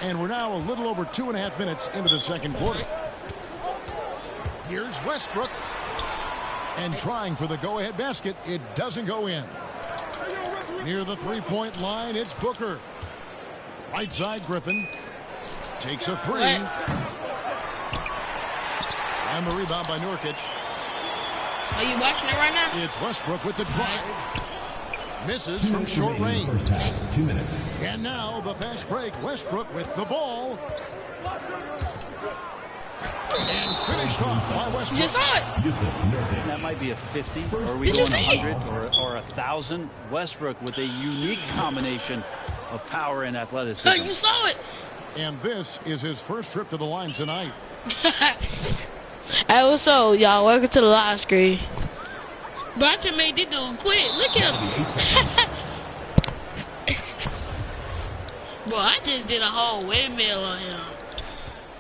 And we're now a little over 2.5 minutes into the second quarter. Here's Westbrook. And trying for the go-ahead basket. It doesn't go in. Near the three-point line, it's Booker. Right side, Griffin. Takes a three. And the rebound by Nurkic. Are you watching it right now? It's Westbrook with the drive. Misses from short range. First half, 2 minutes. And now the fast break. Westbrook with the ball. And finished off by Westbrook. You just saw it. That might be a 50. Or are we going 100 or 1,000? Westbrook with a unique combination of power and athleticism. Oh, you saw it. And this is his first trip to the line tonight. Hey, what's up, y'all? Welcome to the live screen. But I just made this dude quit. Look at him. Boy, I just did a whole windmill on him.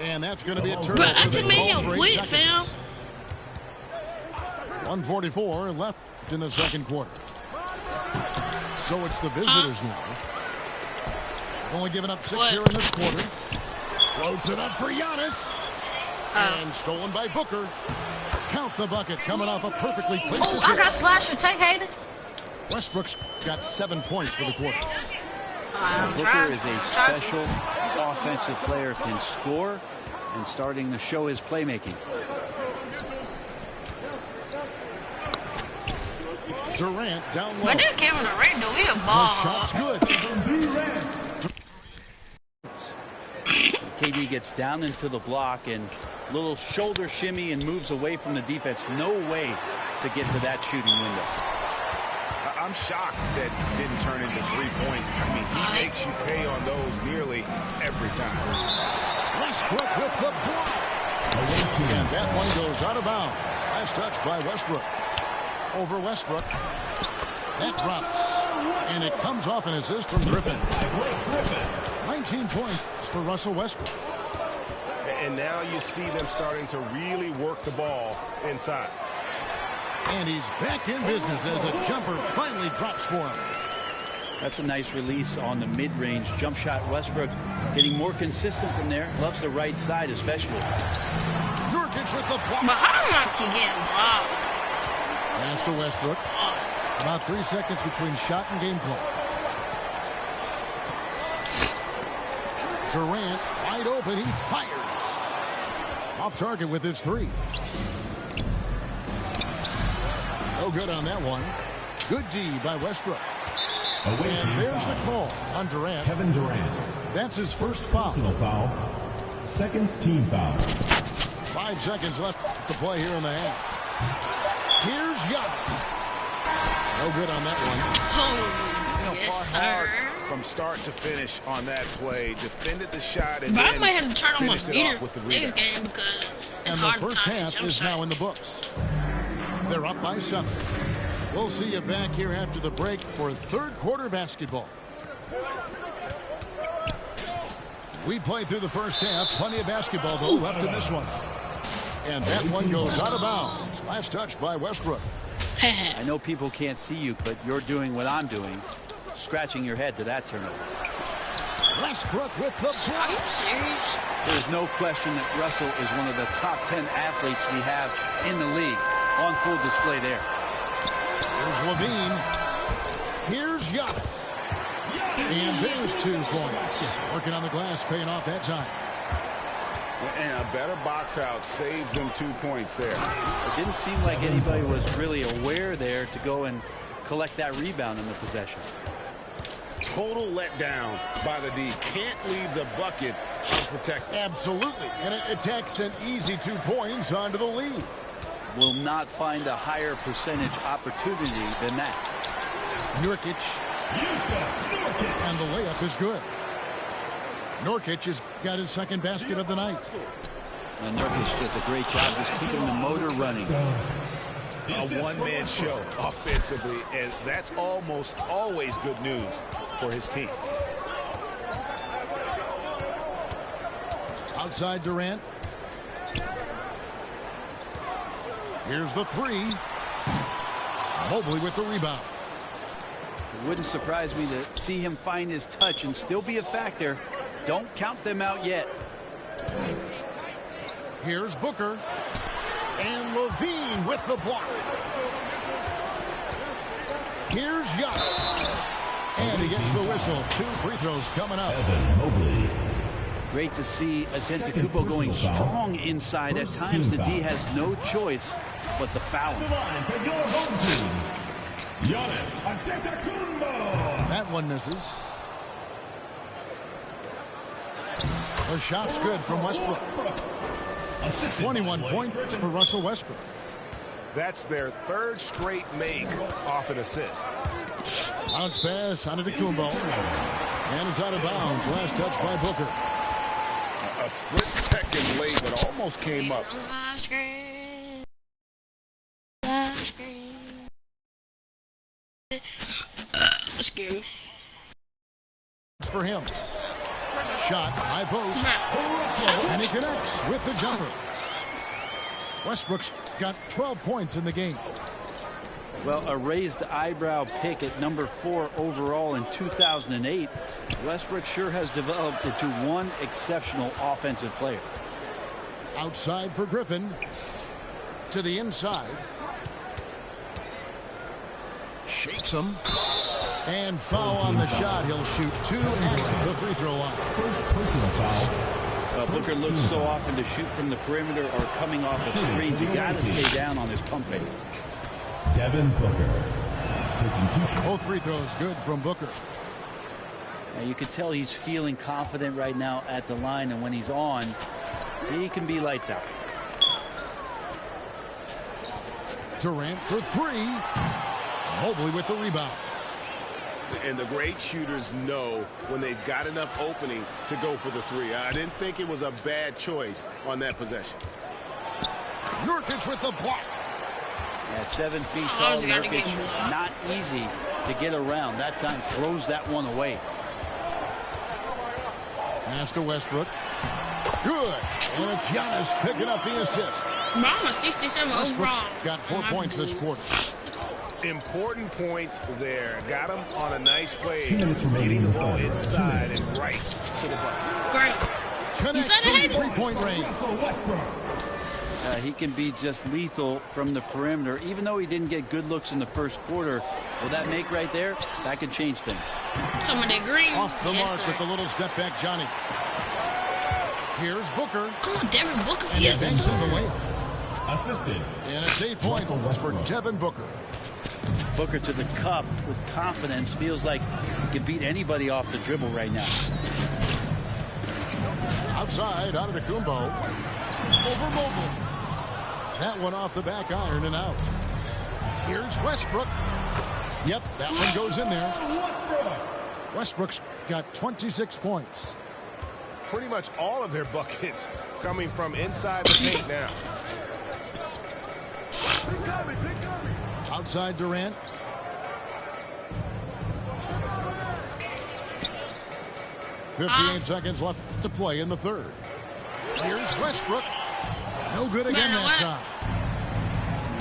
And that's going to be a turnover. But I just made him quit, fam. 1:44 left in the second quarter. So it's the visitors now. Only giving up 6 here in this quarter. Floats it up for Giannis. And stolen by Booker. Count the bucket coming off a perfectly placed assist. I got slash for take, Hayden. Westbrook's got 7 points for the quarter. Booker is a special offensive player, can score, and starting to show his playmaking. Durant down low. But that Kevin Durant, do he a ball? Shot's good. KD gets down into the block and little shoulder shimmy and moves away from the defense. No way to get to that shooting window. I'm shocked that didn't turn into 3 points. I mean, he makes you pay on those nearly every time. Westbrook with the block. And that one goes out of bounds. Last touch by Westbrook. Over Westbrook. That drops. And it comes off an assist from Griffin. 19 points for Russell Westbrook. And now you see them starting to really work the ball inside. And he's back in business as a jumper finally drops for him. That's a nice release on the mid-range jump shot. Westbrook getting more consistent from there. Loves the right side especially. Nurkic with the block. But how much you getting blocked? Pass to Westbrook. About 3 seconds between shot and game clock. Durant wide open. He fires. Off target with his three. No good on that one. Good D by Westbrook. And there's the call on Durant. Kevin Durant. That's his first foul. Personal foul. Second team foul. 5 seconds left to play here in the half. Here's Giannis. No good on that one. Yes, fought hard sir. from start to finish on that play. Defended the shot and But I then might have to turn on my finished it meter off with the next rebound. game because it's And the hard to first time half jump is shot. now in the books. They're up by 7. We'll see you back here after the break for third quarter basketball. We played through the first half. Plenty of basketball, though, left in this one. And that one goes out of bounds. Last touch by Westbrook. I know people can't see you, but you're doing what I'm doing. Scratching your head to that turnover. Westbrook with the Are you block. serious? There's no question that Russell is one of the top 10 athletes we have in the league. On full display there. Here's Levine. Here's Giannis. And there's 2 points. Working on the glass, paying off that time. And a better box out saves them 2 points there. It didn't seem like anybody was really aware there to go and collect that rebound in the possession. Total letdown by the D. Can't leave the bucket unprotected. Absolutely. And it takes an easy 2 points onto the lead. Will not find a higher percentage opportunity than that. Nurkic. And the layup is good. Nurkic has got his second basket of the night. And Nurkic did a great job just keeping the motor running. A one-man show offensively, and that's almost always good news for his team. Outside Durant. Here's the three. Mobley with the rebound. It wouldn't surprise me to see him find his touch and still be a factor Don't count them out yet. Here's Booker. And Levine with the block. Here's Giannis. And he gets the whistle. 2 free throws coming up. Great to see Antetokounmpo going strong inside. At times, the D has no choice but to foul him. Giannis Antetokounmpo. That one misses. The shot's good from Westbrook. 21 points for Russell Westbrook. That's their 3rd straight make off an assist. Bounce pass, Antetokounmpo. And it's out of bounds. Last touch by Booker. A split second late, but almost came up. Last screen. Last screen. Excuse me. For him. Shot, high post. And he connects with the jumper. Westbrook's got 12 points in the game. Well, a raised eyebrow pick at number 4 overall in 2008. Westbrook sure has developed into one exceptional offensive player. Outside for Griffin. To the inside. Shakes him. And foul on the shot. He'll shoot 2 at the free throw line. First personal foul. Booker looks so often to shoot from the perimeter or coming off of screens. You got to stay down on his pump fake. Devin Booker taking 2 shots. Both free throws good from Booker. Now you can tell he's feeling confident right now at the line, and when he's on, he can be lights out. Durant for 3. Mobley with the rebound. And the great shooters know when they've got enough opening to go for the 3. I didn't think it was a bad choice on that possession. Nurkic with the block. At 7 feet tall, Nurkic, not easy to get around. That time throws that one away. Pass to Westbrook. Good. And it's Giannis picking up the assist. Mama 67 Westbrook's overall. got 4 points this quarter. Important points there. Got him on a nice play. 2 minutes remaining Getting in the the ball third. inside 2 and minutes. right to the bucket. Great. Connects said from it. 3-point range. Russell Westbrook. He can be just lethal from the perimeter. Even though he didn't get good looks in the first quarter, well, that make right there, that could change things. Some of that green. Off the Yes, mark sir. with the little step back, Johnny. Here's Booker. Come on, Devin Booker. And he banks Yes. in the layup. Assisted. And it's 8 points for Devin Booker. Booker to the cup with confidence. Feels like he can beat anybody off the dribble right now. Outside, Antetokounmpo. Over Mobley. That one off the back iron and out. Here's Westbrook. Yep, that one goes in there. Westbrook's got 26 points. Pretty much all of their buckets coming from inside the paint now. Outside Durant. .58 seconds left to play in the third. Here's Westbrook. No good again that time.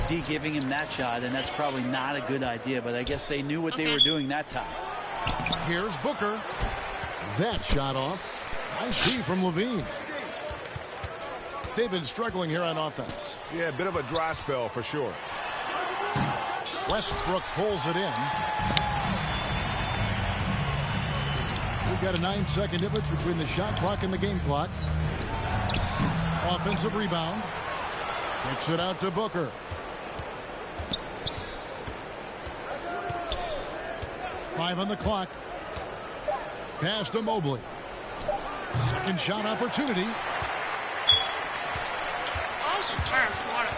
D giving him that shot, and that's probably not a good idea, but I guess they knew what they were doing that time. Here's Booker. That shot off. Nice D from Levine. They've been struggling here on offense. Yeah, a bit of a dry spell for sure. Westbrook pulls it in. We've got a 9-second difference between the shot clock and the game clock. Offensive rebound. Kicks it out to Booker. Five on the clock. Pass to Mobley. Second shot opportunity. Also, third quarter.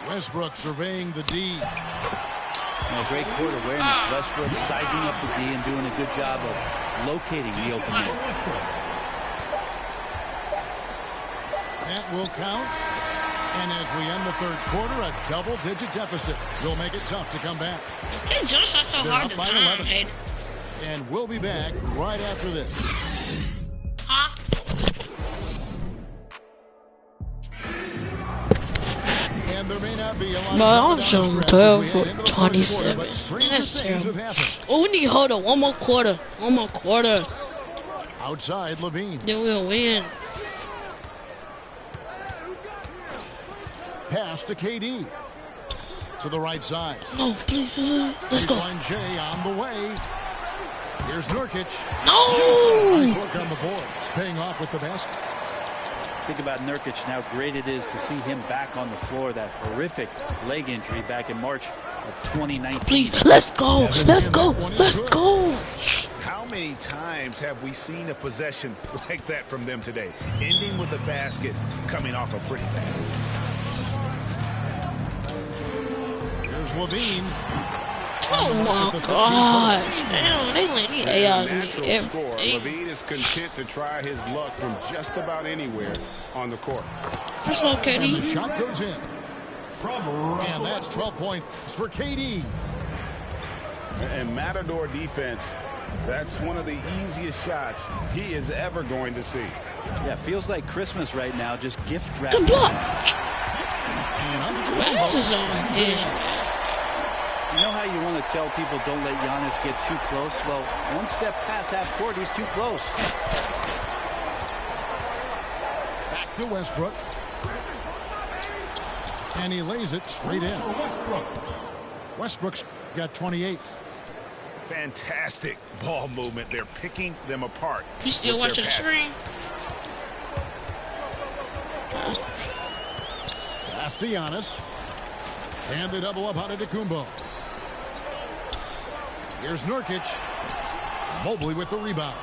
Westbrook surveying the D. Great court awareness. Westbrook sizing up the D and doing a good job of locating the open man. That will count. And as we end the third quarter, a double-digit deficit will make it tough to come back. Hey, Josh, I so They're hard up to by time, 11. Hayden. And we'll be back right after this. Huh? And there may not be a lot But of I'm showing 12 for 27. That's terrible. Oh, we need to hold on. One more quarter. One more quarter. Outside Levine. Then we'll win. Pass to KD. To the right side. No, please, please. Let's go. Baseline J on the way. Here's Nurkic. No! Nice work on the board. It's paying off with the basket. Think about Nurkic and how great it is to see him back on the floor. That horrific leg injury back in March of 2019. Please, let's go. Let's go. Let's go. How many times have we seen a possession like that from them today? Ending with a basket, coming off a pretty pass. Here's Levine. Oh my gosh. Damn, they let me AIs me Natural every score. day. Levine is content to try his luck from just about anywhere on the court. That's okay, And the KD. shot goes in. From And Russell that's 12 points for KD. And Matador defense, that's one of the easiest shots he is ever going to see. Yeah, feels like Christmas right now. Just gift wrapping. Good block. And under the Man, elbow. this is on dish, man. You know how you want to tell people don't let Giannis get too close? Well, one step past half court, he's too close. Back to Westbrook. And he lays it straight in. Westbrook's got 28. Fantastic ball movement. They're picking them apart. You still with their watching the passing. screen? Pass to Giannis. And they double up on Antetokounmpo. Here's Nurkic. Mobley with the rebound.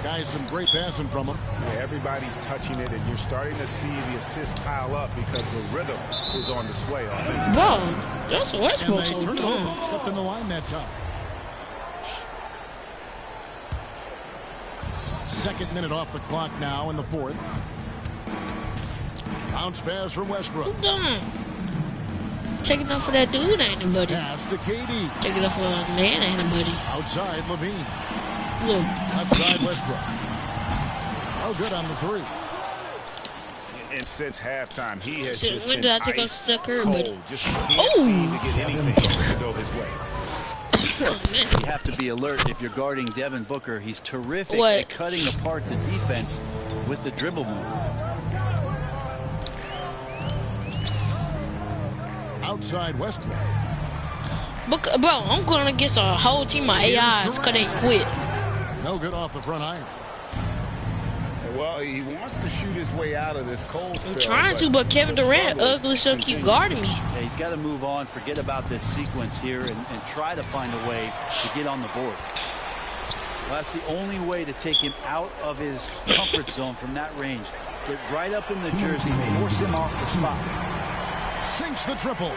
Guys, some great passing from him. Yeah, everybody's touching it, and you're starting to see the assists pile up because the rhythm is on display offensively. Bro, that's what And Westbrook's they so turned it over. fun. Stepped in the line that time. Second minute off the clock now in the fourth. Bounce pass from Westbrook. Who done? Taking off for that dude ain't nobody. Pass to KD. Taking off for a man ain't nobody. Outside Levine. Look, Left side Westbrook. No good on the three. And since halftime, he has Shit, just when been did I take a ice stucker, cold. buddy? Just can't seem to get anything to go his way. oh man. You have to be alert if you're guarding Devin Booker. He's terrific What? at cutting apart the defense with the dribble move. Outside Westbrook. Bro, I'm going against a whole team of AIs because they quit. No good off the front iron. Well, he wants to shoot his way out of this cold spell. I'm trying to, but Kevin the Durant struggles ugly so keep continue. guarding me. Yeah, he's got to move on, forget about this sequence here, and try to find a way to get on the board. Well, that's the only way to take him out of his comfort zone from that range. Get right up in the jersey, force him off the spots. Sinks the triple.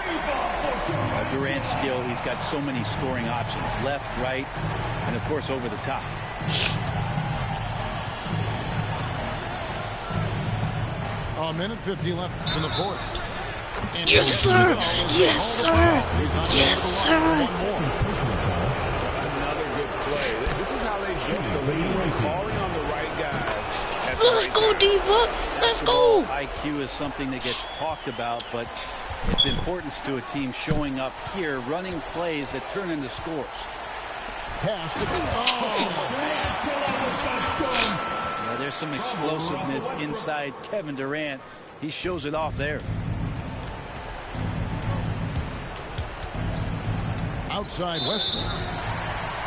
Durant still, he's got so many scoring options. Left, right, and of course over the top. A minute 50 left in the fourth. And Yes, sir. Yes, sir. Yes, sir. Another good play. This is how they get the lead. Calling on the right guys. at the Let's right go, time. D-Book. Let's go. IQ is something that gets talked about, but its importance to a team showing up here, running plays that turn into scores. Pass to Yeah, there's some explosiveness inside Kevin Durant. He shows it off there. outside Westbrook.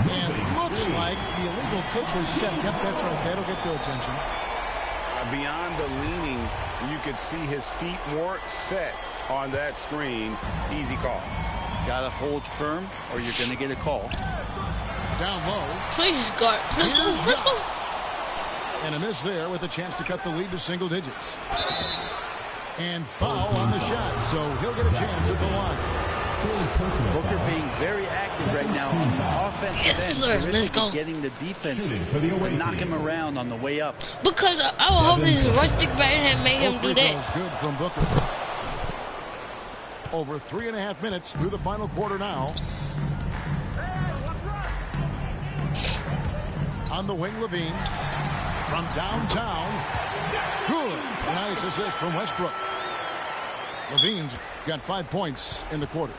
And looks like the illegal kick was set. Yep, that's right. That'll get their attention. Beyond the leaning, you could see his feet weren't set on that screen. Easy call. Got to hold firm or you're going to get a call. Down low. Please, guard. Let's go. Let's go. And a miss there with a chance to cut the lead to single digits. And foul on the shot, so he'll get a chance at the line. Booker being very active right now on the offensive Yes, end. sir. Terrific Let's go. at getting the defense Shooting for the to away knock team. him around on the way up. Because I was hoping his right stick back had made him Both do free that. throws good from Booker. Over 3.5 minutes through the final quarter now. On the wing, Levine. From downtown. Good. Nice assist from Westbrook. Levine's got 5 points in the quarter.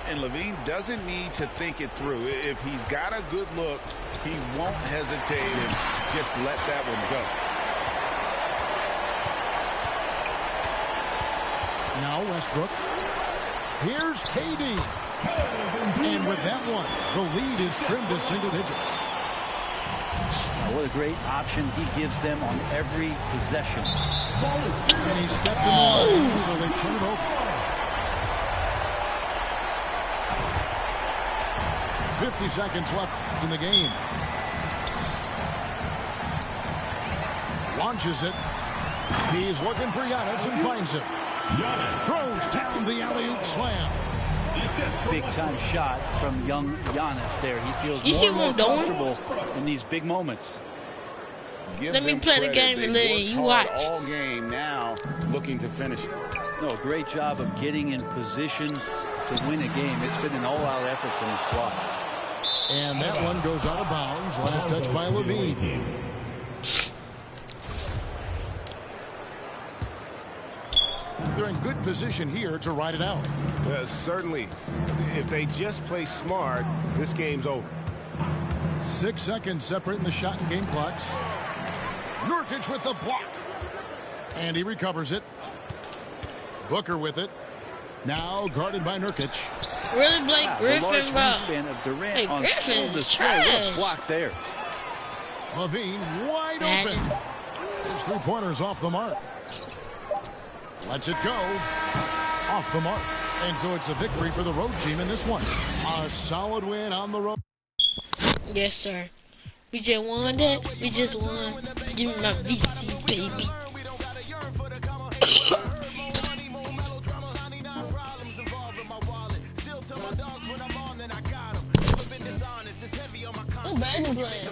And Levine doesn't need to think it through. If he's got a good look, he won't hesitate and just let that one go. Now Westbrook. Here's KD. And with that one, the lead is trimmed to single digits. What a great option he gives them on every possession. And he stepped in the line, so they turn it over. 50 seconds left in the game. Launches it. He's looking for Giannis and finds him. Throws down the alley-oop slam. Big-time shot from young Giannis there. He feels more and more comfortable in these big moments. Let me play the game and then you watch. All game now, looking to finish it. No, great job of getting in position to win a game. It's been an all-out effort from the squad. And that one goes out of bounds. Last touch by Levine. They're in good position here to ride it out. Certainly. If they just play smart, this game's over. 6 seconds separating the shot and game clocks. Nurkic with the block. And he recovers it. Booker with it. Now guarded by Nurkic. Really, Blake Griffin, the large bro? wingspan of Durant Hey, on full Griffin's display. What trash. a block there. Levine wide open. His three-pointer's off the mark. Lets it go. Off the mark. And so it's a victory for the road team in this one. A solid win on the road. Yes, sir. We just won that. We just won. Give me my VC, baby. I'm bad at playing.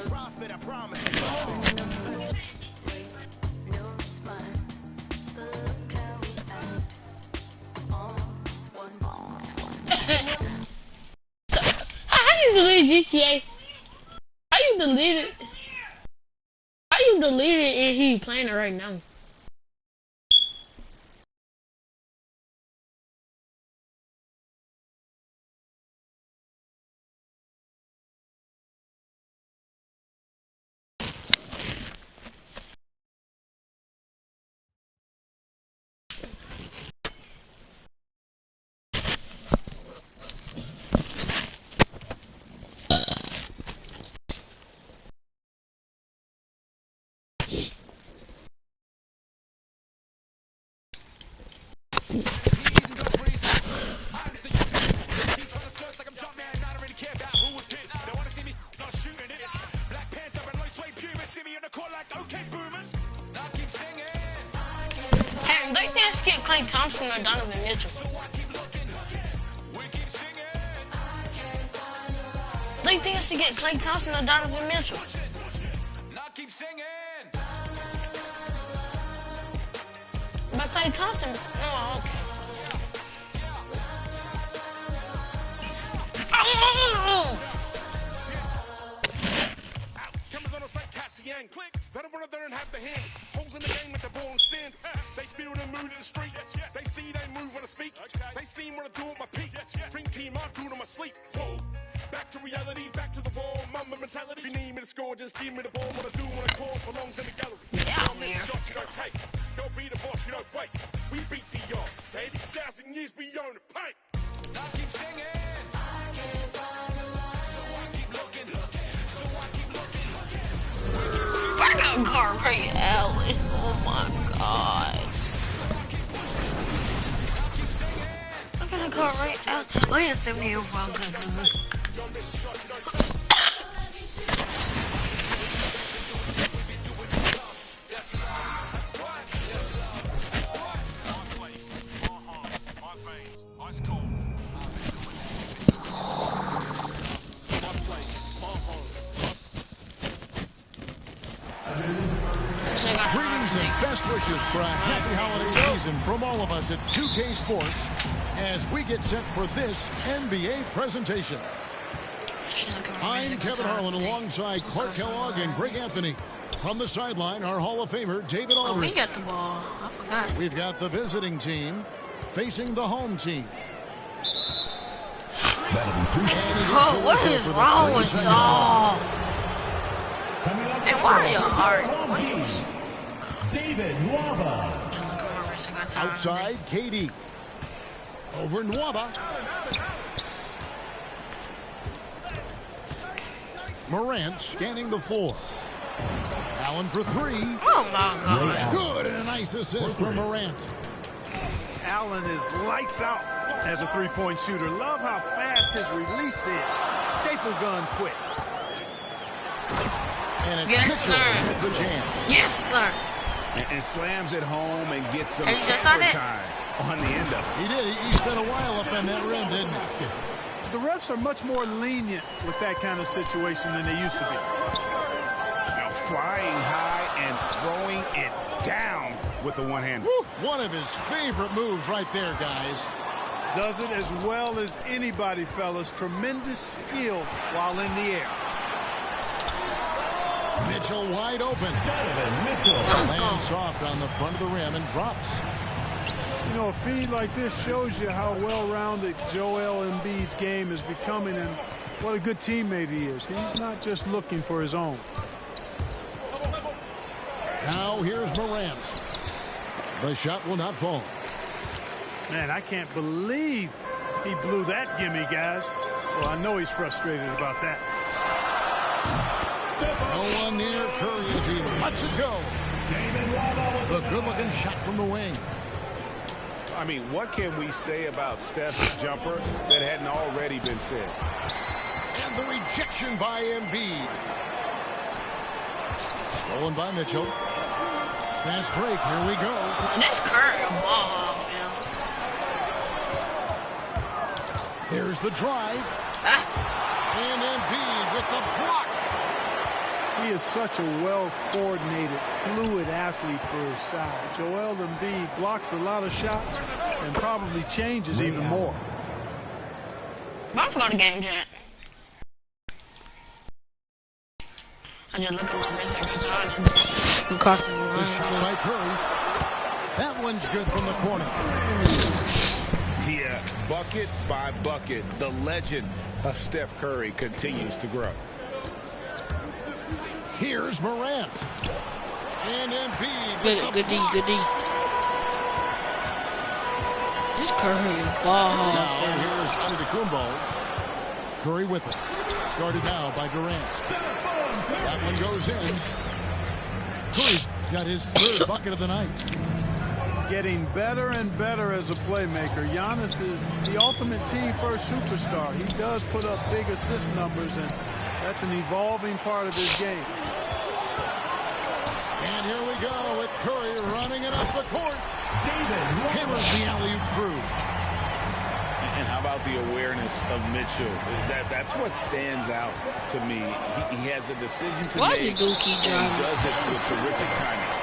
How you delete GTA? How you delete it? How you delete it and he playing it right now? Hey, they just get Klay Thompson or Donovan Mitchell. They think I should get Klay Thompson or Donovan Mitchell. But Klay Thompson, oh, okay. Oh! They don't want to have the hand. Holes in the game with the ball and sand. They feel the mood in the street. They see they move when I speak. They see what I do with my peak. Dream team, I do it on my sleep. Whoa. Back to reality, back to the wall. Mama mentality. If you need me to score, just give me the ball. What I do when I call belongs in the gallery. Yeah, don't miss a shot, you don't take. Don't be the boss, you don't wait. We beat the yard. 80,000 years beyond the paint. I keep singing. I can't find a lie, so I keep looking. So I keep looking. I got guard Ray Allen. Oh my god. I got a guard Ray Allen. Oh yeah, 70 overall. Good. Greetings and best wishes for a happy holiday season from all of us at 2K Sports as we get set for this NBA presentation. I'm Kevin Harlan alongside Clark Kellogg and Greg Anthony. From the sideline, our Hall of Famer, David Oh, we Aldridge. got the ball. I forgot. We've got the visiting team facing the home team. That'll be 3 seconds. Oh, what is wrong with y'all? And why are y'all arguing? David Nwaba. Outside, KD. Over Nwaba. Morant scanning the floor. Allen for three. Oh my God. Good, and a nice assist from Morant. Allen is lights out as a three-point shooter. Love how fast his release is. Staple gun quick. And it's Yes, Mitchell sir. with the jam. Yes, sir. And slams it home and gets some And you just saw camera that? time on the end of it. He did. He spent a while up in that rim, didn't he? The refs are much more lenient with that kind of situation than they used to be. Now flying high and throwing it down with the one-hander. One of his favorite moves right there, guys. Does it as well as anybody, fellas. Tremendous skill while in the air. Mitchell wide open. Donovan Mitchell. Lands soft on the front of the rim and drops. You know, a feed like this shows you how well-rounded Joel Embiid's game is becoming and what a good teammate he is. He's not just looking for his own. Now here's Morant. The shot will not fall. Man, I can't believe he blew that gimme, guys. Well, I know he's frustrated about that. No one near Curry as he lets it go. The good-looking shot from the wing. I mean, what can we say about Steph's jumper that hadn't already been said? And the rejection by Embiid. Stolen by Mitchell. Fast break. Here we go. This Curry a ball off him. Here's the drive. Ah. And Embiid with the block. He is such a well-coordinated, fluid athlete for his size. Joel Embiid blocks a lot of shots and probably changes even more. I'm going to game chat. I just look at my wrist every time. It cost me a The shot lot. by Curry. That one's good from the corner. Yeah, bucket by bucket, the legend of Steph Curry continues to grow. Here's Morant. And Embiid. Good D, good D. This Curry ball Now off him. here's Antetokounmpo. Curry with it. Guarded now by Durant. That one goes in. Curry's got his third bucket of the night. Getting better and better as a playmaker. Giannis is the ultimate team-first superstar. He does put up big assist numbers, and that's an evolving part of his game. And here we go with Curry running it up the court. Hammers the alley-oop through. And how about the awareness of Mitchell? That's what stands out to me. He has a decision to Why make. is he gonna keep And he driving? does it with terrific timing.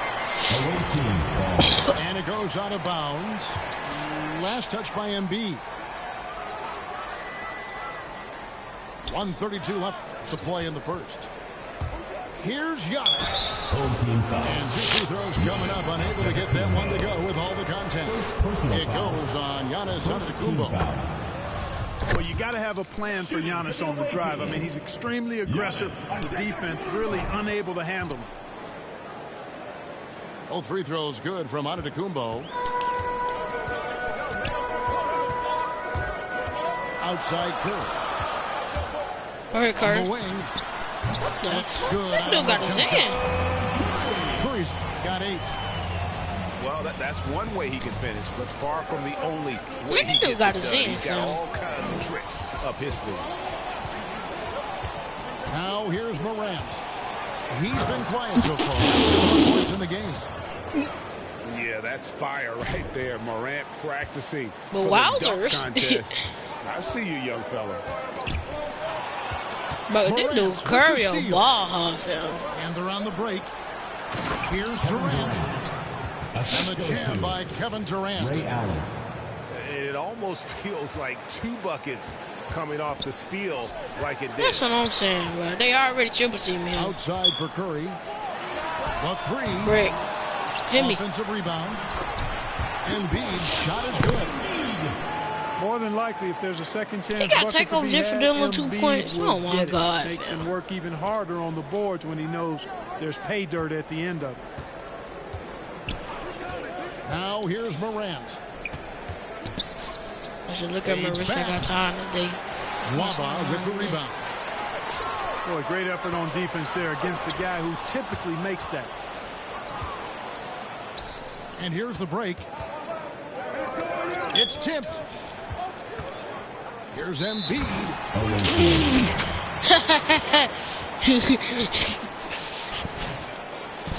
Away team ball. And it goes out of bounds. Last touch by Embiid. 1:32 left to play in the first. Here's Giannis. Home team foul. And 2 free throws coming up. Unable to get that one to go with all the contact. Personal It foul. goes on Giannis Team Antetokounmpo. foul. Well, you got to have a plan for Giannis on the drive. I mean, he's extremely aggressive. The defense really unable to handle him. Both free throws good from Antetokounmpo. Outside Curry. All right, On Curry. the wing. That's good. That dude got his hand. Curry's got 8. Well, that's one way he can finish, but far from the only way Man, he that dude gets got it his done. hand, He's got son. all kinds of tricks up his sleeve. Now here's Morant. He's been quiet so far. Points in the game. Yeah, that's fire right there. Morant practicing But for the wowzers. dunk contest. I see you, young fella. But this dude Morant with Curry the a steal. ball off him. And they're on the break. Here's Durant. And the jam by Kevin Durant. Ray Allen. It almost feels like 2 buckets coming off the steal like it did. That's what I'm saying, bro. They already triple teaming him. Outside for Curry. The 3. Great. Hit me. Offensive rebound. Embiid's shot is good. More than likely, if there's a second chance, He got bucket to takeover be just for had, them little 2 Embiid points. will Oh my get it. God. Makes him work even harder on the boards when he knows there's pay dirt at the end of it. Now here's Morant. I should look at my wrist. I got time today. Waba with the rebound. Boy, great effort on defense there against a guy who typically makes that. And here's the break. It's tipped. Here's Embiid.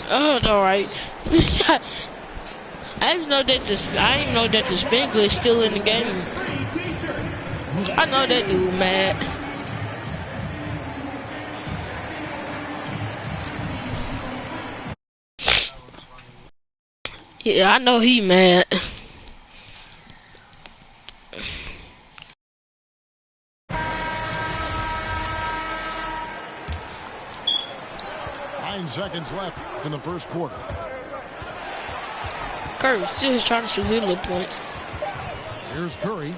Oh, it's all right. I didn't know that the Spengler is still in the game. I know that dude mad. Yeah, I know he mad. 9 seconds left in the first quarter. Curry still trying to shoot little points. Here's Curry.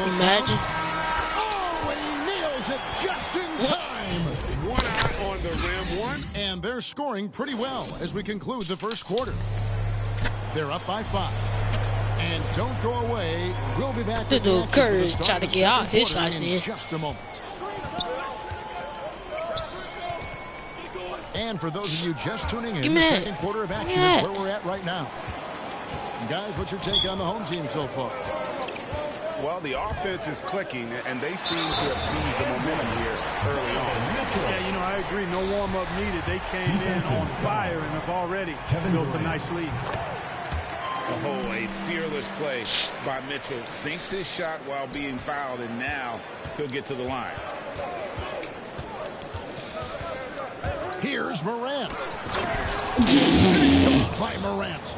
Imagine. Oh, he nails it just in time. One eye on the rim, one. And they're scoring pretty well as we conclude the first quarter. They're up by 5. And don't go away. We'll be back. The dude Curry trying to get out his shots in just a moment. And for those of you just tuning in, the second quarter of action is where we're at right now. And guys, what's your take on the home team so far? Well, the offense is clicking, and they seem to have seized the momentum here early on. Yeah, you know, I agree. No warm-up needed. They came in on fire and have already built a nice lead. Oh, a fearless play by Mitchell. Sinks his shot while being fouled, and now he'll get to the line. Here's Morant. By Morant.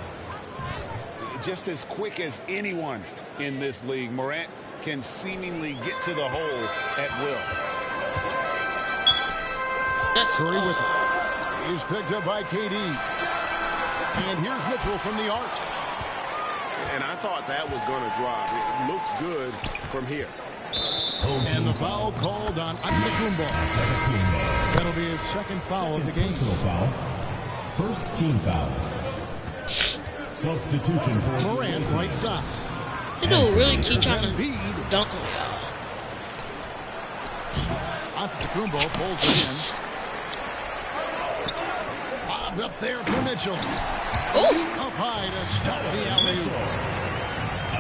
Just as quick as anyone in this league, Morant can seemingly get to the hole at will. That's Curry with it. He's picked up by KD. And here's Mitchell from the arc. And I thought that was going to drop. It looked good from here. And the foul called on Antetokounmpo. That'll be his second foul of the game. Foul. First team foul. Substitution for Morant right side. the dude really keep trying to Embiid. dunk on y'all. Antetokounmpo pulls it in. Bobbed up there for Mitchell. Oh, Up high to stop the alley-oop.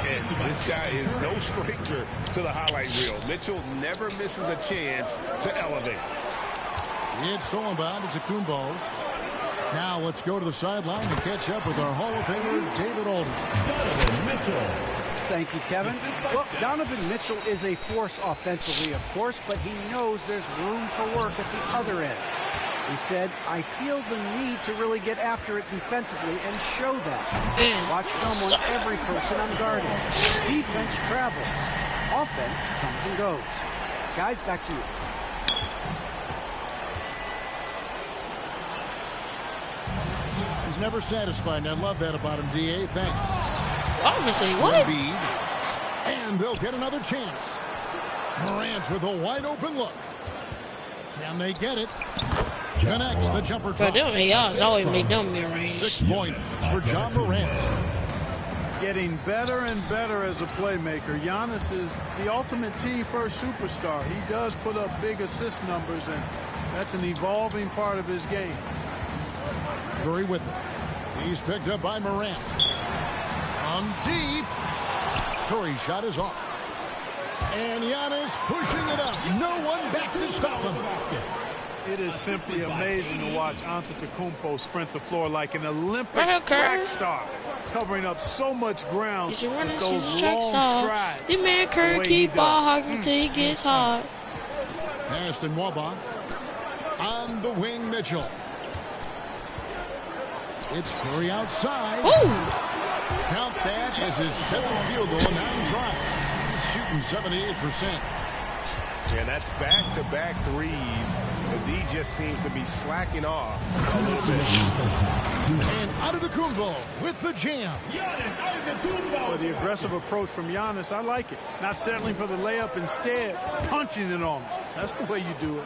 And this guy is no stranger to the highlight reel. Mitchell never misses a chance to elevate. It's stolen by Antetokounmpo. Now let's go to the sideline and catch up with our Hall of Famer, David Aldridge. Donovan Mitchell. Thank you, Kevin. Well, Donovan Mitchell is a force offensively, of course, but he knows there's room for work at the other end. He said, I feel the need to really get after it defensively and show that. Watch film on every person I'm guarding. Defense travels. Offense comes and goes. Guys, back to you. He's never satisfied, and I love that about him, D.A. Thanks. I'm gonna say what? Embiid, and they'll get another chance. Morant with a wide open look. Can they get it? Connects the jumper But drop. them ARs always make them mid-range. 6 points for John Morant. Getting better and better as a playmaker. Giannis is the ultimate team-first superstar. He does put up big assist numbers, and that's an evolving part of his game. Curry with it. He's picked up by Morant. On deep. Curry's shot is off. And Giannis pushing it up. No one back to stop him. It is simply amazing to watch Antetokounmpo sprint the floor like an Olympic Right here, track Curry. star, covering up so much ground He's a runner, with she's those a track long star. strides. The man Curry way he keep ball does. hogging till he gets hard. Aston Waba. On the wing, Mitchell. It's Curry outside. Ooh, Count that as his 7th field goal in 9 tries. He's shooting 78%. Yeah, that's back-to-back threes. The D just seems to be slacking off a little bit. And Antetokounmpo with the jam. Well, the aggressive approach from Giannis, I like it. Not settling for the layup, instead punching it on him. That's the way you do it.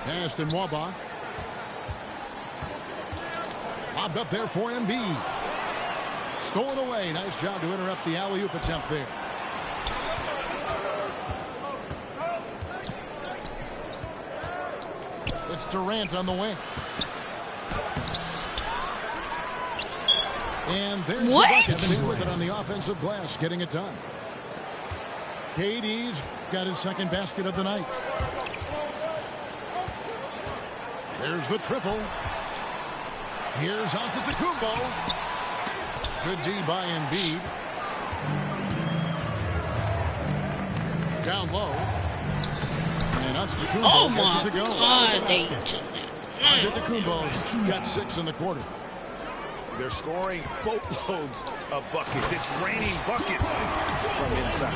Passed and Waba. Lobbed up there for Embiid. Stolen away. Nice job to interrupt the alley-oop attempt there. It's Durant on the wing. And there's the bucket with it on the offensive glass, getting it done. KD's got his second basket of the night. There's the triple. Here's Antetokounmpo. Good D by Embiid. Down low. And Antetokounmpo gets it to go. Antetokounmpo's got 6 in the quarter. They're scoring boatloads of buckets. It's raining buckets from inside.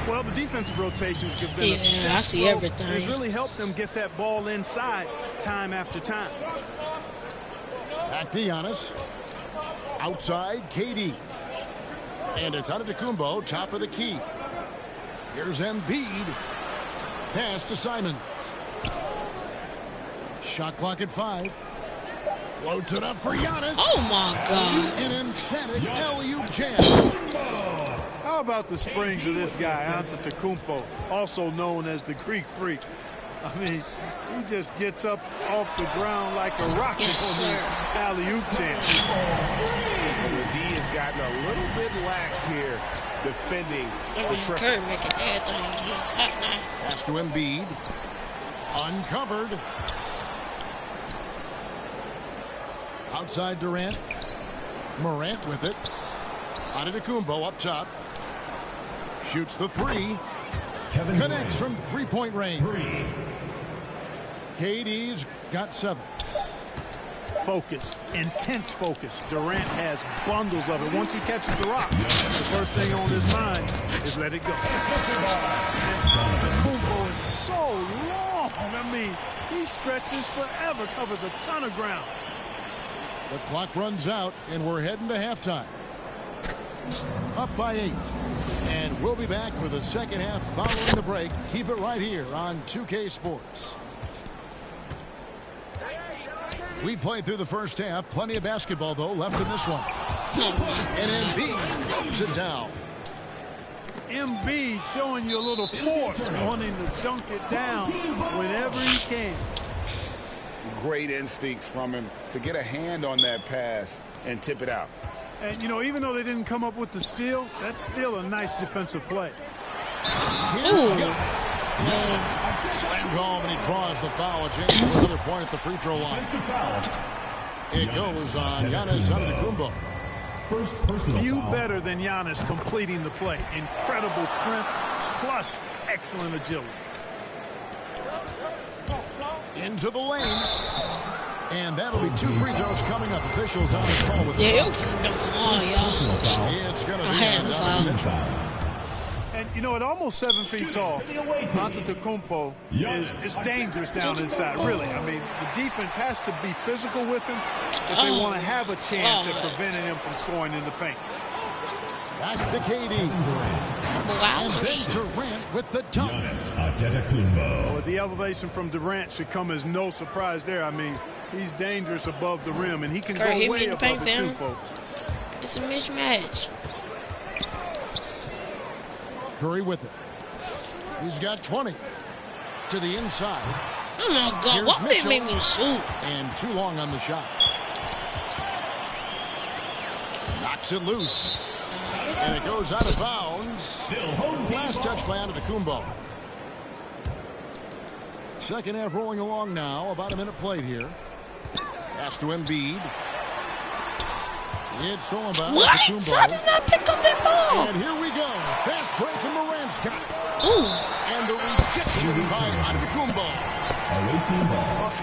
Well, the defensive rotations have been a step. I see everything. It's really helped them get that ball inside time after time. Back to Giannis. Outside, KD. And it's Antetokounmpo, top of the key. Here's Embiid. Pass to Simons. Shot clock at 5. Floats it up for Giannis. Oh, my God. An emphatic alley-oop jam. How about the springs of this guy, Antetokounmpo, also known as the Greek Freak? I mean, he just gets up off the ground like a rocket on these alley-oop jams. The D has gotten a little bit laxed here, defending the triple. Pass to Embiid. Uncovered. Outside Durant. Morant with it. Antetokounmpo up top. Shoots the 3. Connects from three-point range. KD's got 7. Focus, intense focus. Durant has bundles of it. Once he catches the rock, the first thing on his mind is let it go. Antetokounmpo is so long. I mean, he stretches forever, covers a ton of ground. The clock runs out, and we're heading to halftime. Up by 8. And we'll be back for the second half following the break. Keep it right here on 2K Sports. We played through the first half. Plenty of basketball, though, left in this one. And Embiid knocks it down. Embiid showing you a little force, wanting to dunk it down whenever he can. Great instincts from him to get a hand on that pass and tip it out. And, you know, even though they didn't come up with the steal, that's still a nice defensive play. Slammed home, and he draws the foul. James for another point at the free throw line. It goes on Giannis Antetokounmpo. First personal Few foul. better than Giannis completing the play. Incredible strength plus excellent agility. Into the lane. And that'll be 2 free throws coming up. Officials on the call with the Yeah, foul. It's going to be on Donovan Mitchell. And, you know, at almost 7 feet tall, Antetokounmpo is dangerous down inside, really. I mean, the defense has to be physical with him if they want to have a chance at preventing him from scoring in the paint. Back to KD. And then Durant with the dunk. Well, the elevation from Durant should come as no surprise there. I mean, he's dangerous above the rim, and he can go way above it too, folks. It's a mismatch. Curry with it. He's got 20 to the inside. Oh my God! Here's Why would they Mitchell. make me shoot? And too long on the shot. Knocks it loose. And it goes out of bounds. Last touch by Antetokounmpo. Second half rolling along now. About a minute played here. Pass to Embiid. It's stolen by Antetokounmpo. How did not pick up that ball? And here we go. Fast break and Morant's got it. Ooh. And the rejection by Antetokounmpo.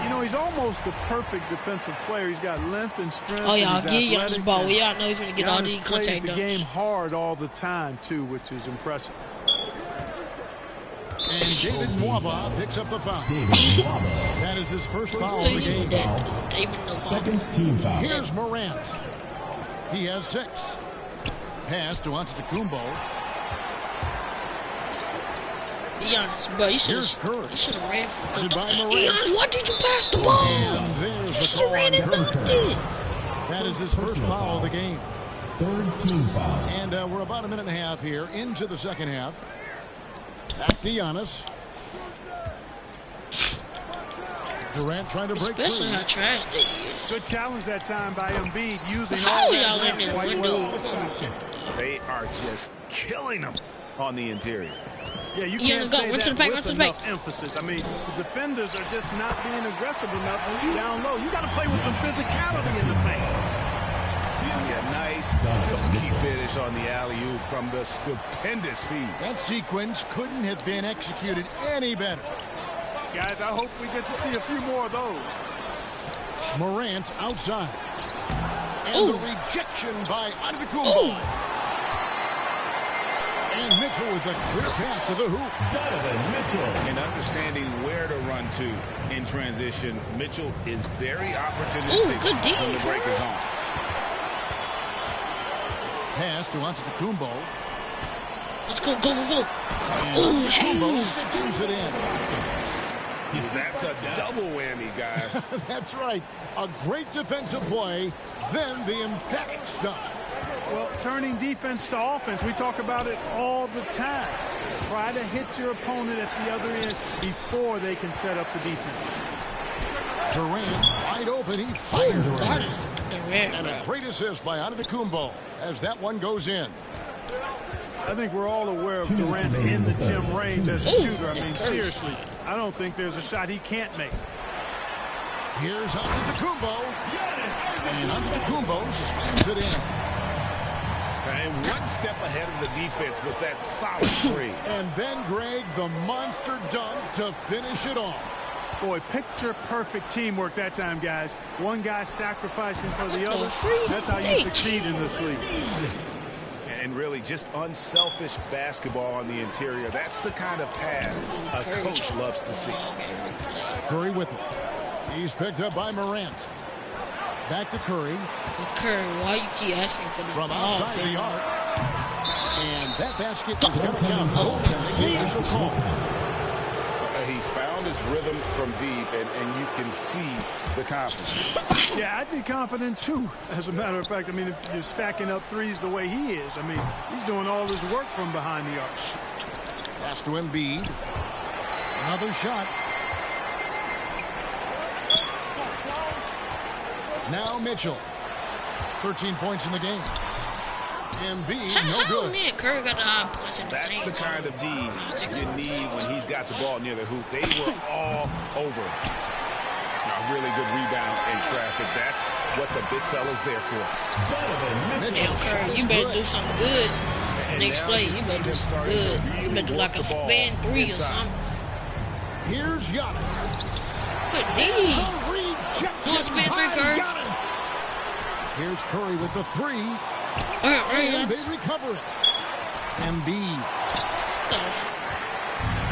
You know, he's almost the perfect defensive player. He's got length and strength. Oh, y'all, and get he's Giannis athletic, ball. and We all know he's going to get all these Giannis plays contact the dunks. game hard all the time, too, which is impressive. And David Nwaba picks up the foul. That That is his first foul of the game. Second team foul. Here's Morant. He has 6. Pass to Antetokounmpo. Giannis, bro, you should have ran for the ball. Giannis, why did you pass the ball? And there's the call ran and dunked it. That is his first foul of the game. Third team foul. And we're about a minute and a half here into the second half. Back to Giannis. Durant trying to break Especially through. how trash they is. Good challenge that time by Embiid using How all y'all that in this quite window? well. They are just killing them on the interior. Yeah, you Yeah, can't go. say Run to that the paint, with run to the enough emphasis. I mean, the defenders are just not being aggressive enough down low. You got to play with some physicality in the paint. Yeah, nice silky finish on the alley-oop from the stupendous feed. That sequence couldn't have been executed any better. Guys, I hope we get to see a few more of those. Morant outside. And the rejection by Antetokounmpo. And Mitchell with a clear path to the hoop. And understanding where to run to in transition, Mitchell is very opportunistic when the break is on. Pass to Antetokounmpo. Let's go, go, go, go. And Antetokounmpo screws it in. That's a double whammy, guys. That's right. A great defensive play, then the emphatic stuff. Well, turning defense to offense, we talk about it all the time. Try to hit your opponent at the other end before they can set up the defense. Durant wide open. He fired Durant. Durant. And a great assist by Antetokounmpo as that one goes in. I think we're all aware of Durant's in the gym range as a shooter. I mean, seriously, I don't think there's a shot he can't make. Here's Antetokounmpo. And Antetokounmpo slams it in. And one step ahead of the defense with that solid three. And then, Greg, the monster dunk to finish it off. Boy, picture-perfect teamwork that time, guys. One guy sacrificing for the other. That's how you succeed in this league. And really just unselfish basketball on the interior. That's the kind of pass a coach loves to see. Curry with it. He's picked up by Morant. Back to Curry. Curry, why you keep asking for the From ball? outside the arc. And that basket is going to count. Official call. He's found his rhythm from deep, and you can see the confidence. Yeah, I'd be confident, too, as a matter of fact. I mean, if you're stacking up threes the way he is, I mean, he's doing all his work from behind the arc. Pass to Embiid. Another shot. Now Mitchell. 13 points in the game. Embiid, no good. Man, Curry got the high points at the That's same the kind of D you need when he's got the ball near the hoop. They were all over him. A really good rebound in traffic. That's what the big fella's there for. Mitchell, Curry, you better do something good. Next play, you better do something good. You better do like a spin three or something. Here's Giannis. Good D. Do a spin three, Curry. Here's Curry with the three. And they recover it. Embiid.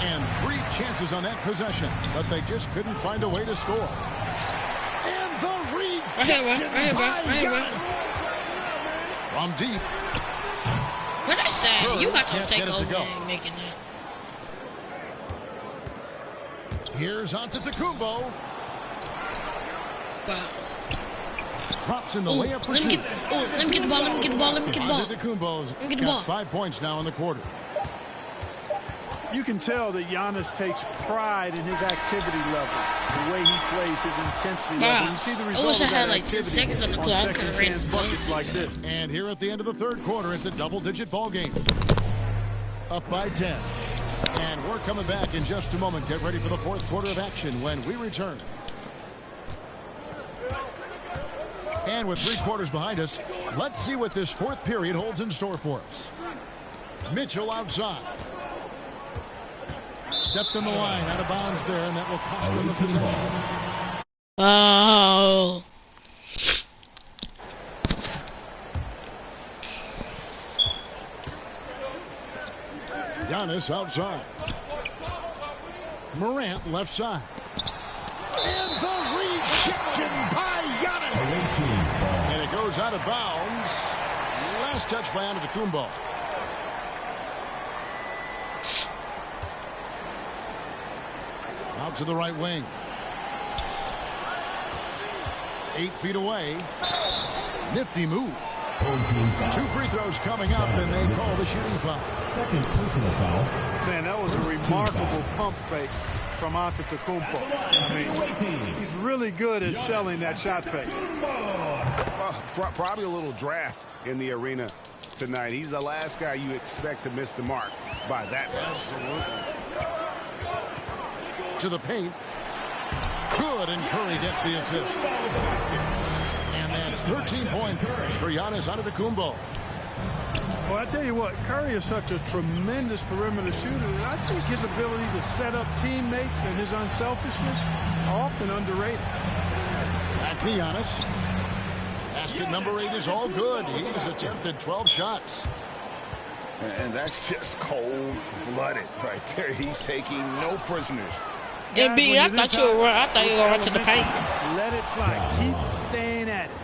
And 3 chances on that possession, but they just couldn't find a way to score. And the rejection by Giannis. From deep. What I say? Curry You got to can't take get it to over go. and making that. Here's Antetokounmpo. Wow. Drops in the layup for 2. Let me get the ball. Let me get the ball. Antetokounmpo's got 5 points now in the quarter. You can tell that Giannis takes pride in his activity level, the way he plays, his intensity level. You see the result of that like 10 seconds on the clock. second chance buckets like this. And here at the end of the third quarter, it's a double-digit ball game. Up by 10. And we're coming back in just a moment. Get ready for the fourth quarter of action when we return. And with 3 quarters behind us, let's see what this fourth period holds in store for us. Mitchell outside. Stepped in the line, out of bounds there, and that will cost them the possession. Oh. Giannis outside. Morant left side. out of bounds. Last touch by Antetokounmpo. Out to the right wing. 8 feet away. Nifty move. 2 free throws coming up, and they call the shooting foul. Second personal foul. Man, that was a remarkable pump fake from Antetokounmpo. I mean, he's really good at selling that shot fake. Well, probably a little draft in the arena tonight. He's the last guy you expect to miss the mark by that much. Absolutely. To the paint. Good, and Curry gets the assist. And that's 13 points for Giannis Antetokounmpo. Well, I tell you what, Curry is such a tremendous perimeter shooter, and I think his ability to set up teammates and his unselfishness are often underrated. Back to Giannis. Basket number 8 is all good. He's attempted 12 shots. And that's just cold-blooded right there. He's taking no prisoners. Yeah, B, I thought you were going to run to the paint. Let it fly. Keep staying at it.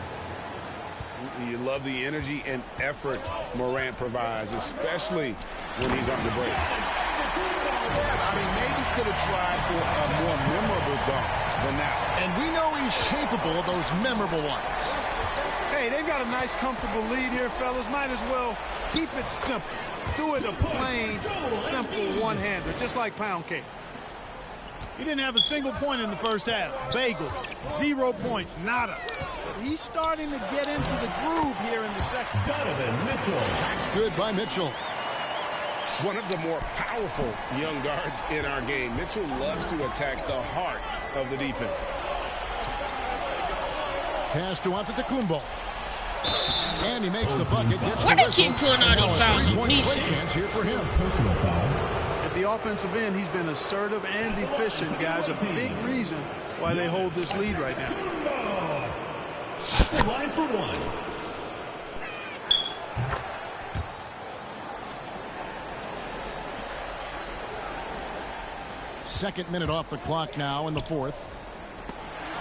You love the energy and effort Morant provides, especially when he's on the break. I mean, maybe could have tried for a more memorable dunk than that. And we know he's capable of those memorable ones. Hey, they've got a nice, comfortable lead here, fellas. Might as well keep it simple. Do it a plain, simple one-hander, just like pound cake. He didn't have a single point in the first half. Bagel, 0 points, nada. He's starting to get into the groove here in the second. Donovan Mitchell. That's good by Mitchell. One of the more powerful young guards in our game. Mitchell loves to attack the heart of the defense. Pass to Antetokounmpo. And he makes the bucket. Gets Why the they keep putting all these fouls on play defense? chance here for him. Personal foul. At the offensive end, he's been assertive and efficient, guys. A big reason why they hold this lead right now. Line for one. Second minute off the clock now in the fourth.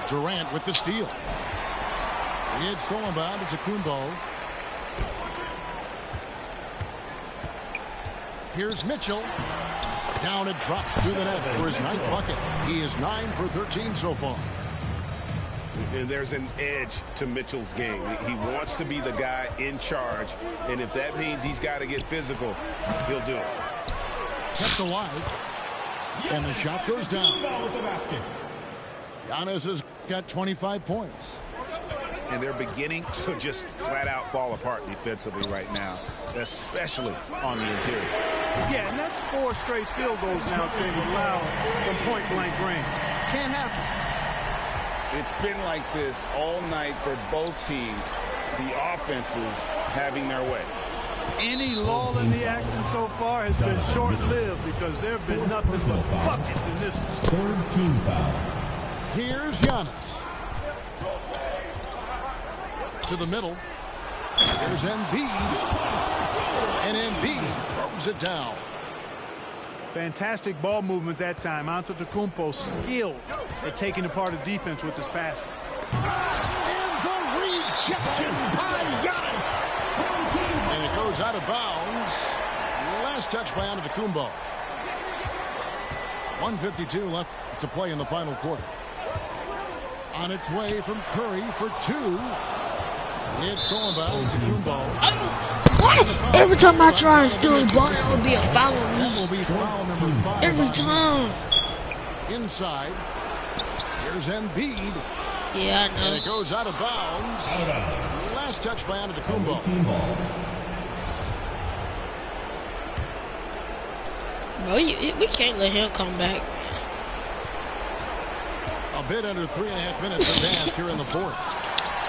Durant with the steal. It's thrown by Antetokounmpo. Here's Mitchell. Down and drops through the net for his 9th bucket. He is 9 for 13 so far. And there's an edge to Mitchell's game. He wants to be the guy in charge, and if that means he's got to get physical, he'll do it. Kept alive. And the shot goes down. Giannis has got 25 points. And they're beginning to just flat out fall apart defensively right now, especially on the interior. Yeah, and that's 4 straight field goals now they've allowed from point-blank range. Can't happen. It's been like this all night for both teams, the offenses having their way. Any lull in the action so far has been short-lived because there have been nothing but buckets in this one. Third team foul. Here's Giannis. To the middle. There's Embiid. And Embiid throws it down. Fantastic ball movement that time. Antetokounmpo skilled at taking apart a defense with his passing. And the rejection by Giannis. And it goes out of bounds. Last touch by Antetokounmpo. 1:52 left to play in the final quarter. On its way from Curry for 2. It's thrown by Antetokounmpo. What? Every time I try and steal the ball, it will be a foul on That will me. be foul number 5. Every time. Inside. Here's Embiid. Yeah, I And it know. goes out of bounds. Last touch by Antetokounmpo. Team ball. Bro, we can't let him come back. A bit under 3.5 minutes advanced here in the fourth.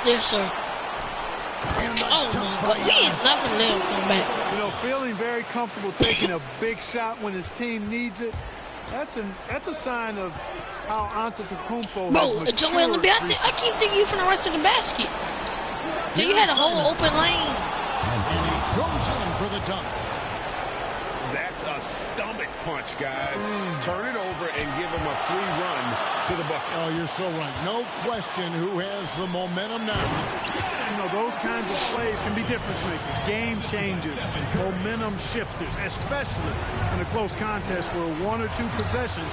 Yes, sir. And the Oh, dunk my by God. We ain't Giannis. never let him come back. You know, feeling very comfortable taking a big shot when his team needs it. That's a sign of how Antetokounmpo Bro, has Joel matured. Embiid, I keep thinking you from the rest of the basket. You had a whole open lane. And he goes in for the dunk. That's a stomach punch, guys. Turn it over and give him a free run to the bucket. Oh, you're so right. No question who has the momentum now. You know, those kinds of plays can be difference makers, game changers, momentum shifters, especially in a close contest where 1 or 2 possessions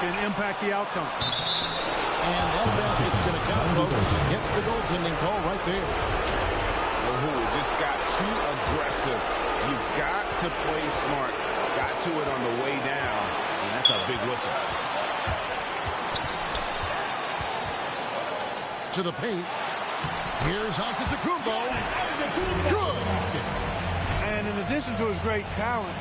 can impact the outcome. And that basket's going to count, folks. Gets the goaltending call right there. Oh, it just got too aggressive. You've got to play smart. Got to it on the way down, and that's a big whistle. To the paint. Here's Antetokounmpo. Good. And in addition to his great talent,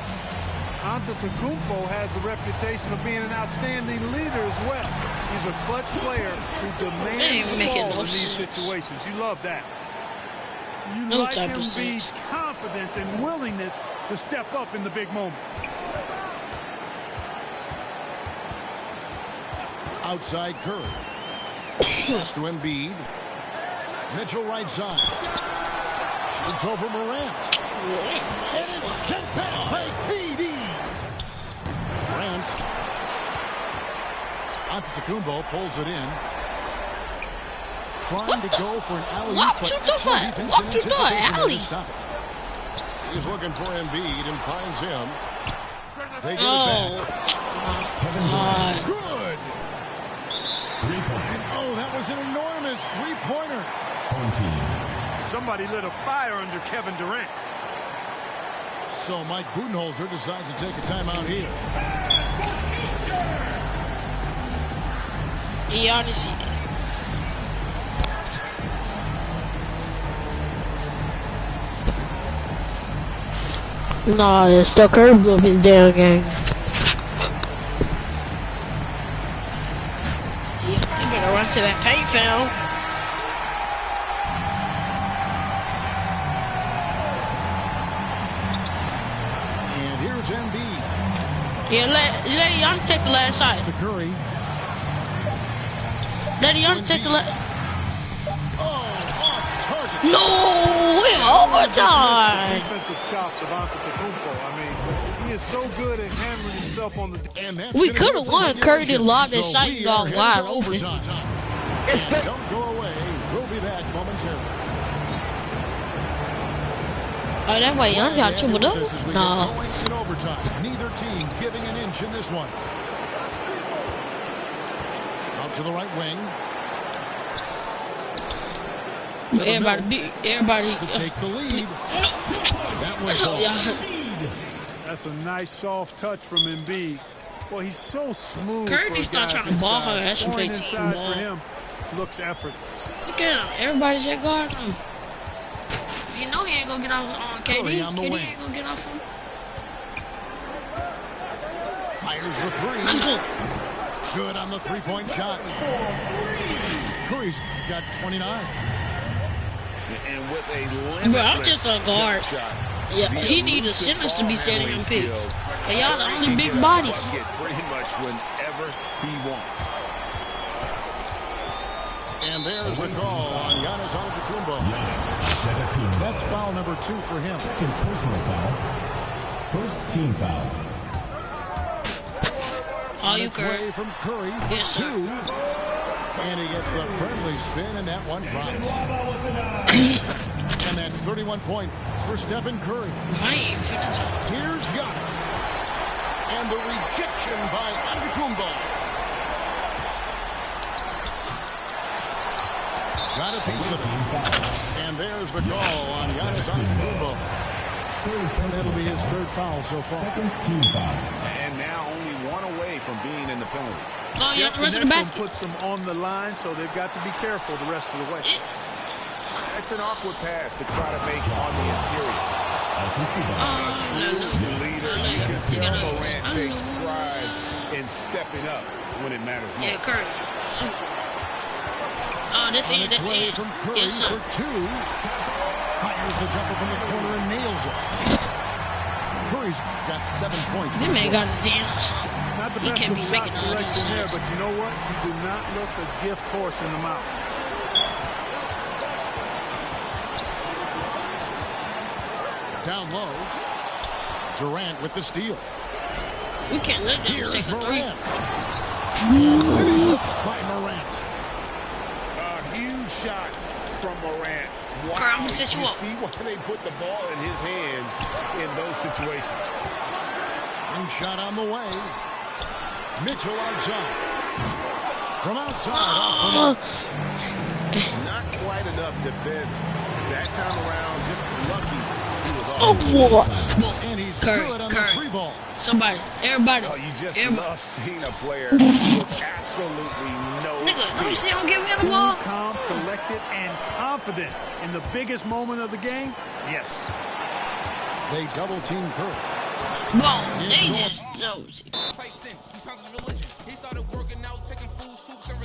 Antetokounmpo has the reputation of being an outstanding leader as well. He's a clutch player who demands the ball in these situations. You love that. You like him be confidence and willingness to step up in the big moment. Outside Curry. Pass to Embiid. Mitchell right side. It's over Morant. And it's sent back by KD. Morant. Antetokounmpo pulls it in. Trying to go for an alley-oop, but excellent defense in anticipation of the stop. He's looking for Embiid and finds him. They get it back. Good. 3 points. Oh, that was an enormous three-pointer. Home team. Somebody lit a fire under Kevin Durant. So Mike Budenholzer decides to take a timeout here. Honestly. Nah, it's the curve of his damn game. You better run to that paint foul. And here's Embiid. Yeah, let Giannis take the last shot. To Curry. Let Giannis take the last. Oh, off target. No, in overtime. Defensive chops of Antetokounmpo. I mean, he is so good at handling himself on the. And we could have won. Curry did lob that shot and got wide open. And don't go away. We'll be back momentarily. Oh, that way Giannis got triple double. No. In overtime, neither team giving an inch in this one. Out to the right wing. Everybody to take the lead. That was That's a nice soft touch from Embiid. Well, he's so smooth. Kirby's start trying to ball her. That's Going team inside ball. for him looks effortless. Look at him. Everybody's at guard him. You know he ain't gonna get off on KD. KD ain't gonna get off him. Fires the three. Let's go. Good on the three-point shot. Curry's got 29. And with a limitless I'm just a guard. shot. Yeah, he needs the centers to be setting him picks. Y'all the only big bodies. Get pretty much whenever he wants. And there's the call on Giannis Antetokounmpo. That's foul number 2 for him. Second personal foul. First team foul. Oh, you Curry from Curry for yes, 2. And he gets the friendly spin, and that one drops. And that's 31 points for Stephen Curry. Here's Giannis. And the rejection by Antetokounmpo. Got a piece of it. And there's the call on Giannis Antetokounmpo. And that'll be his 3rd foul so far. Second team foul. And now only 1 away from being in the penalty. Oh, yeah, the rest of the next basket. one puts them on the line, so they've got to be careful the rest of the way. It's an awkward pass to try to make on the interior. Leader, you can tell Morant takes pride in stepping up when it matters most. Yeah, Curry. Shoot. Oh, that's in. That's in. From Curry Yes, sir. for 2. Fires the jumper from the corner and nails it. Curry's got 7 points. This man got his hand or something. Not the He best can't of be shot making all these selection there, shots. but you know what? You do not look a gift horse in the mouth. Down low. Durant with the steal. We can't let them Here's take a three. Morant. And finished by Morant. A huge shot from Morant. Wow. I'm gonna You set you up. see why they put the ball in his hands in those situations. One shot on the way. Mitchell outside. From outside, off the mark. Not quite enough defense that time around. Just lucky he was Oh, off. boy. And he's Curry, good on the Curry. free ball. Somebody, everybody. Oh, you just everybody. love seeing a player with absolutely no Nigga, don't you fear. see him give me the Cool, ball? calm, collected, and confident in the biggest moment of the game. Yes. They double team Curry. Boom. They just. Fights in. He found his religion. He started working out, taking food, soups, and